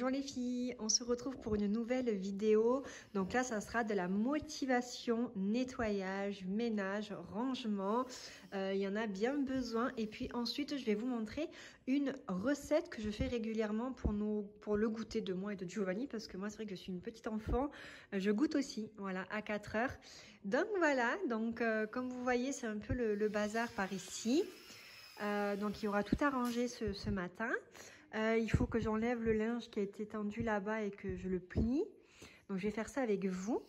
Bonjour les filles, on se retrouve pour une nouvelle vidéo. Donc là, ça sera de la motivation, nettoyage, ménage, rangement. Il y en a bien besoin. Et puis ensuite, je vais vous montrer une recette que je fais régulièrement pour le goûter de moi et de Giovanni. Parce que moi, c'est vrai que je suis une petite enfant. Je goûte aussi, voilà, à 4 heures. Donc voilà, comme vous voyez, c'est un peu le bazar par ici. Donc il y aura tout à ranger ce matin. Il faut que j'enlève le linge qui a été tendu là-bas et que je le plie. Donc je vais faire ça avec vous.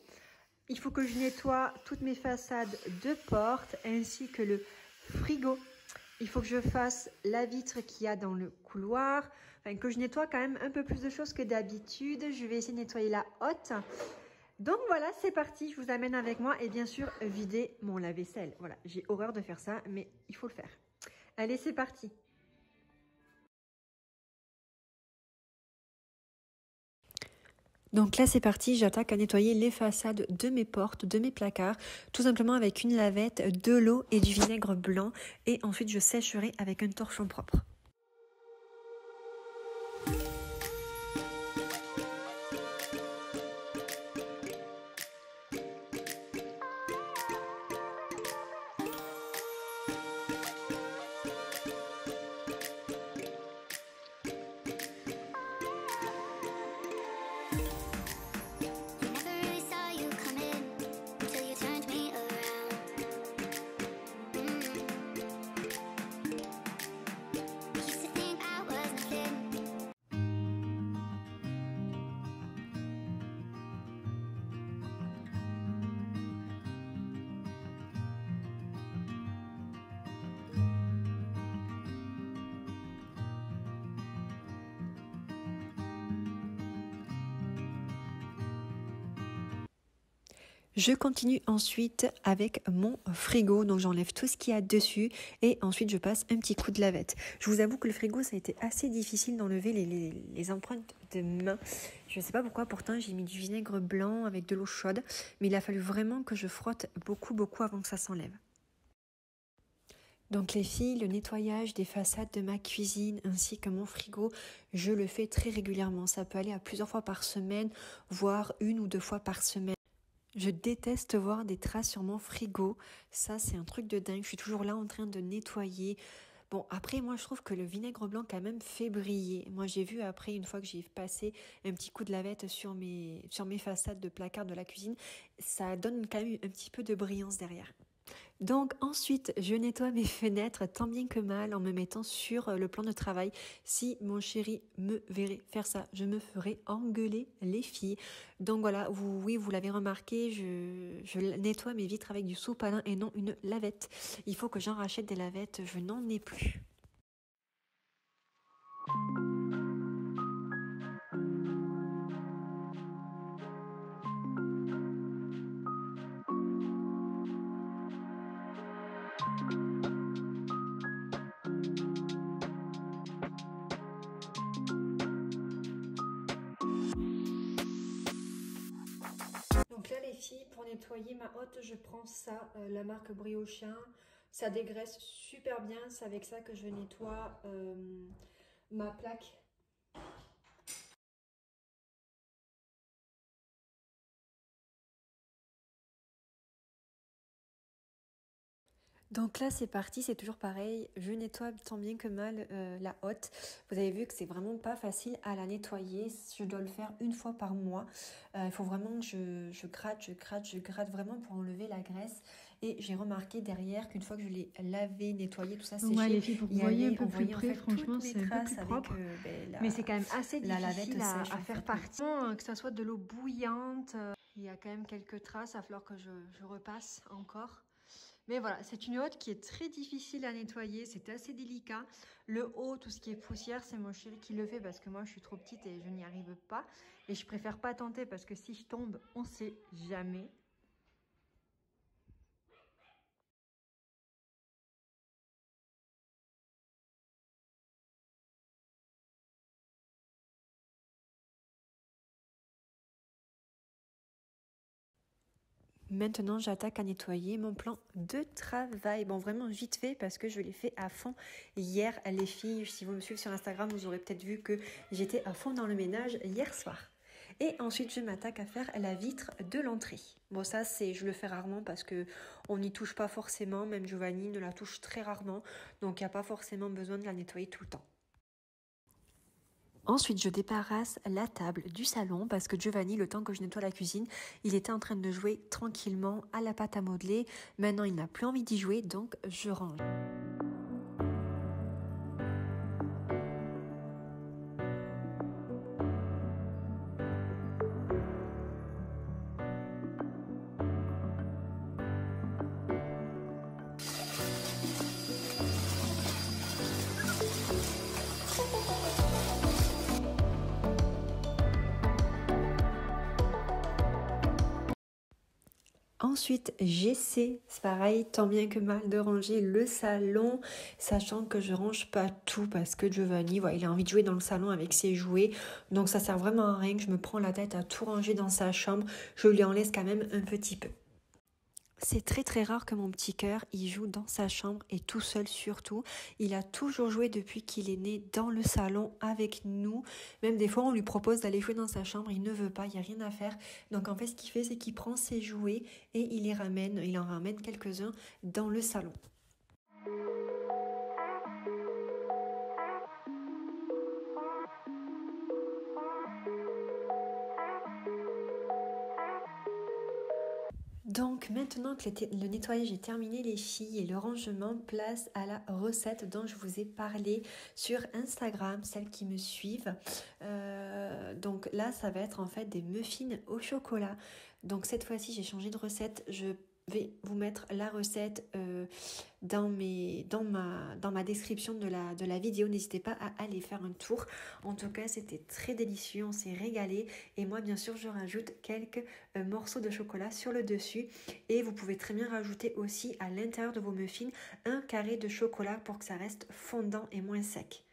Il faut que je nettoie toutes mes façades de porte ainsi que le frigo. Il faut que je fasse la vitre qu'il y a dans le couloir. Enfin, que je nettoie quand même un peu plus de choses que d'habitude. Je vais essayer de nettoyer la hotte. Donc voilà, c'est parti. Je vous amène avec moi et bien sûr vider mon lave-vaisselle. Voilà, j'ai horreur de faire ça, mais il faut le faire. Allez, c'est parti. Donc là c'est parti, j'attaque à nettoyer les façades de mes portes, de mes placards, tout simplement avec une lavette, de l'eau et du vinaigre blanc. Et ensuite je sécherai avec un torchon propre. Je continue ensuite avec mon frigo, donc j'enlève tout ce qu'il y a dessus et ensuite je passe un petit coup de lavette. Je vous avoue que le frigo, ça a été assez difficile d'enlever les empreintes de main. Je ne sais pas pourquoi, pourtant j'ai mis du vinaigre blanc avec de l'eau chaude, mais il a fallu vraiment que je frotte beaucoup avant que ça s'enlève. Donc les filles, le nettoyage des façades de ma cuisine ainsi que mon frigo, je le fais très régulièrement. Ça peut aller à plusieurs fois par semaine, voire 1 ou 2 fois par semaine. Je déteste voir des traces sur mon frigo. Ça, c'est un truc de dingue. Je suis toujours là en train de nettoyer. Bon, après, moi, je trouve que le vinaigre blanc quand même fait briller. Moi, j'ai vu après, une fois que j'ai passé un petit coup de lavette sur mes façades de placard de la cuisine, ça donne quand même un petit peu de brillance derrière. Donc ensuite, je nettoie mes fenêtres tant bien que mal en me mettant sur le plan de travail. Si mon chéri me verrait faire ça, je me ferais engueuler les filles. Donc voilà, oui, vous l'avez remarqué, je nettoie mes vitres avec du sopalin et non une lavette. Il faut que j'en rachète des lavettes, je n'en ai plus. Donc là les filles, pour nettoyer ma hotte, je prends ça, la marque Briochien. Ça dégraisse super bien, c'est avec ça que je nettoie ma plaque. Donc là c'est parti, c'est toujours pareil, je nettoie tant bien que mal la hotte. Vous avez vu que c'est vraiment pas facile à la nettoyer, je dois le faire 1 fois par mois. Il faut vraiment que je gratte vraiment pour enlever la graisse. Et j'ai remarqué derrière qu'une fois que je l'ai lavé, nettoyé, tout ça séché, ouais, les filles, pour que vous voyez un peu plus près, franchement c'est un peu plus propre. Mais c'est quand même assez difficile à faire partir. Que ça soit de l'eau bouillante, il y a quand même quelques traces, il va falloir que je repasse encore. Mais voilà, c'est une hotte qui est très difficile à nettoyer, c'est assez délicat. Le haut, tout ce qui est poussière, c'est mon chéri qui le fait parce que moi je suis trop petite et je n'y arrive pas. Et je préfère pas tenter parce que si je tombe, on sait jamais. Maintenant, j'attaque à nettoyer mon plan de travail. Bon, vraiment vite fait parce que je l'ai fait à fond hier. Les filles, si vous me suivez sur Instagram, vous aurez peut-être vu que j'étais à fond dans le ménage hier soir. Et ensuite, je m'attaque à faire la vitre de l'entrée. Bon, ça, je le fais rarement parce qu'on n'y touche pas forcément. Même Giovanni ne la touche très rarement. Donc, il n'y a pas forcément besoin de la nettoyer tout le temps. Ensuite, je débarrasse la table du salon parce que Giovanni, le temps que je nettoie la cuisine, il était en train de jouer tranquillement à la pâte à modeler. Maintenant, il n'a plus envie d'y jouer, donc je range. Ensuite, j'essaie, c'est pareil, tant bien que mal, de ranger le salon, sachant que je range pas tout parce que Giovanni, voilà, il a envie de jouer dans le salon avec ses jouets. Donc ça sert vraiment à rien que je me prends la tête à tout ranger dans sa chambre. Je lui en laisse quand même un petit peu. C'est très très rare que mon petit cœur, il joue dans sa chambre et tout seul surtout. Il a toujours joué depuis qu'il est né dans le salon avec nous. Même des fois, on lui propose d'aller jouer dans sa chambre, il ne veut pas, il n'y a rien à faire. Donc en fait, ce qu'il fait, c'est qu'il prend ses jouets et il en ramène quelques-uns dans le salon. Donc maintenant que le nettoyage est terminé les filles et le rangement, place à la recette dont je vous ai parlé sur Instagram, celles qui me suivent. Donc là ça va être en fait des muffins au chocolat. Donc cette fois-ci j'ai changé de recette, je vais vous mettre la recette dans ma description de la vidéo. N'hésitez pas à aller faire un tour. En tout cas, c'était très délicieux, on s'est régalé. Et moi, bien sûr, je rajoute quelques morceaux de chocolat sur le dessus. Et vous pouvez très bien rajouter aussi à l'intérieur de vos muffins un carré de chocolat pour que ça reste fondant et moins sec.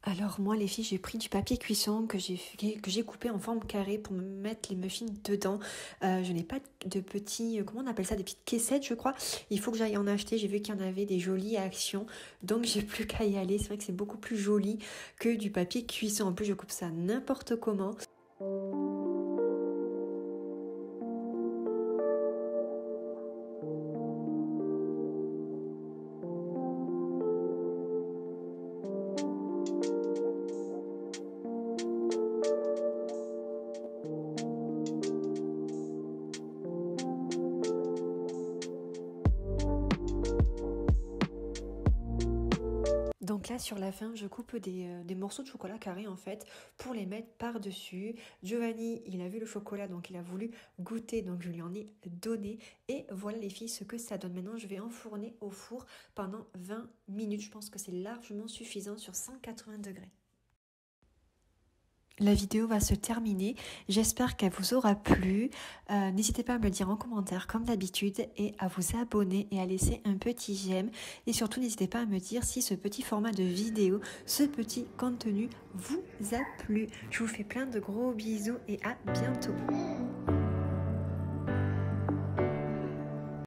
Alors moi les filles, j'ai pris du papier cuisson que j'ai coupé en forme carrée pour me mettre les muffins dedans. Je n'ai pas de petits, comment on appelle ça, des petites caissettes je crois. Il faut que j'aille en acheter, j'ai vu qu'il y en avait des jolies à Action. Donc j'ai plus qu'à y aller, c'est vrai que c'est beaucoup plus joli que du papier cuisson. En plus je coupe ça n'importe comment. Donc là sur la fin je coupe des morceaux de chocolat carré en fait pour les mettre par dessus. Giovanni il a vu le chocolat donc il a voulu goûter, donc je lui en ai donné. Et voilà les filles ce que ça donne. Maintenant je vais enfourner au four pendant 20 minutes. Je pense que c'est largement suffisant sur 180 degrés. La vidéo va se terminer, j'espère qu'elle vous aura plu. N'hésitez pas à me le dire en commentaire comme d'habitude et à vous abonner et à laisser un petit j'aime. Et surtout n'hésitez pas à me dire si ce petit format de vidéo, ce petit contenu vous a plu. Je vous fais plein de gros bisous et à bientôt.